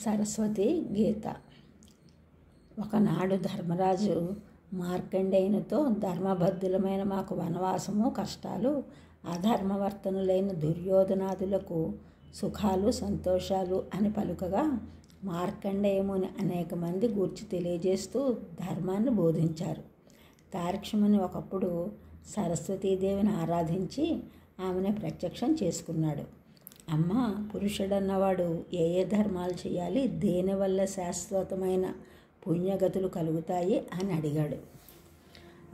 సరస్వతి గీత. ఒకనాడు ధర్మరాజు మార్కండేయునితో, ధర్మబద్ధులమైన మాకు వనవాసము, కష్టాలు, అధర్మవర్తనులైన దుర్యోధనాదులకు సుఖాలు, సంతోషాలు అని పలుకగా, మార్కండేయముని అనేక మంది గూర్చి తెలియజేస్తూ ధర్మాన్ని బోధించారు. తార్క్షముని ఒకప్పుడు సరస్వతీదేవిని ఆరాధించి ఆమెను ప్రత్యక్షం చేసుకున్నాడు. అమ్మ, పురుషుడన్నవాడు ఏ ఏ ధర్మాలు చేయాలి, దేనివల్ల శాశ్వతమైన పుణ్యగతులు కలుగుతాయి అని అడిగాడు.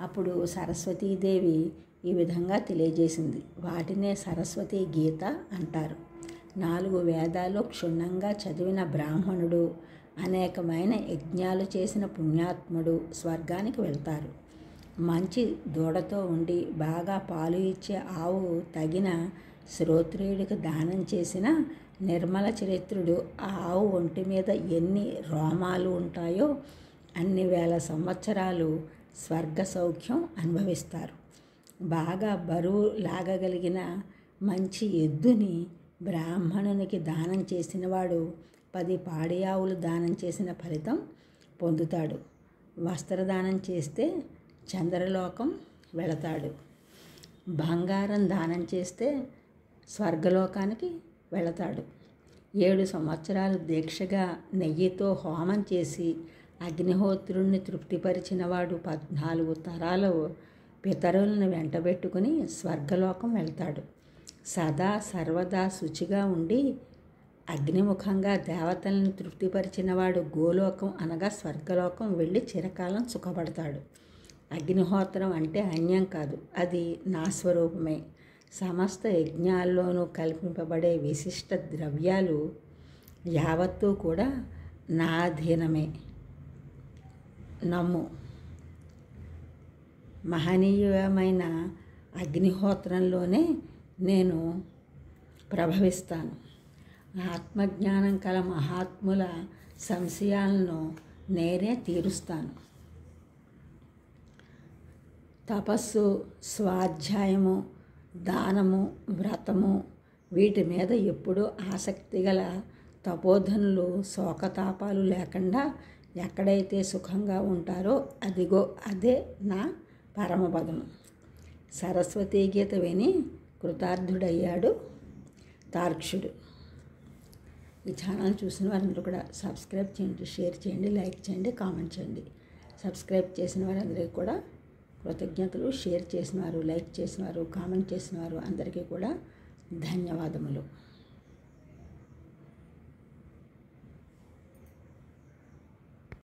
అప్పుడు సరస్వతీదేవి ఈ విధంగా తెలియజేసింది. వాటినే సరస్వతీ గీత అంటారు. 4 వేదాలు క్షుణ్ణంగా చదివిన బ్రాహ్మణుడు, అనేకమైన యజ్ఞాలు చేసిన పుణ్యాత్ముడు స్వర్గానికి వెళ్తారు. మంచి దూడతో ఉండి బాగా పాలు ఇచ్చే ఆవు తగిన శ్రోత్రియుడికి దానం చేసిన నిర్మల చరిత్రుడు ఆ ఆవు ఒంటి మీద ఎన్ని రోమాలు ఉంటాయో అన్ని వేల సంవత్సరాలు స్వర్గ సౌఖ్యం అనుభవిస్తారు. బాగా బరువు లాగగలిగిన మంచి ఎద్దుని బ్రాహ్మణునికి దానం చేసినవాడు 10 పాడి ఆవులు దానం చేసిన ఫలితం పొందుతాడు. వస్త్రదానం చేస్తే చంద్రలోకం వెళతాడు. బంగారం దానం చేస్తే స్వర్గలోకానికి వెళతాడు. 7 సంవత్సరాలు దీక్షగా నెయ్యితో హోమం చేసి అగ్నిహోత్రుణ్ణి తృప్తిపరిచినవాడు 14 తరాల పితరులను వెంటబెట్టుకుని స్వర్గలోకం వెళ్తాడు. సదా సర్వదా శుచిగా ఉండి అగ్నిముఖంగా దేవతలను తృప్తిపరిచినవాడు గోలోకం అనగా స్వర్గలోకం వెళ్ళి చిరకాలం సుఖపడతాడు. అగ్నిహోత్రం అంటే అన్యం కాదు, అది నా స్వరూపమే. సమస్త యజ్ఞాల్లోనూ కల్పింపబడే విశిష్ట ద్రవ్యాలు యావత్తూ కూడా నా అధీనమే. నమ్ము. మహనీయమైన అగ్నిహోత్రంలోనే నేను ప్రభవిస్తాను. ఆత్మజ్ఞానం కల మహాత్ముల సంశయాలను నేనే తీరుస్తాను. తపస్సు, స్వాధ్యాయము, దానము, వ్రతము వీటి మీద ఎప్పుడూ ఆసక్తి గల తపోధనులు శోకతాపాలు లేకుండా ఎక్కడైతే సుఖంగా ఉంటారో అదిగో అదే నా పరమపదము. సరస్వతీ గీత విని కృతార్థుడయ్యాడు తార్క్షుడు. ఈ ఛానల్ చూసిన వారందరూ కూడా సబ్స్క్రైబ్ చేయండి, షేర్ చేయండి, లైక్ చేయండి, కామెంట్ చేయండి. సబ్స్క్రైబ్ చేసిన వారందరికీ కూడా కృతజ్ఞతలు. షేర్ చేసినవారు, లైక్ చేసినవారు, కామెంట్ చేసినవారు అందరికీ కూడా ధన్యవాదములు.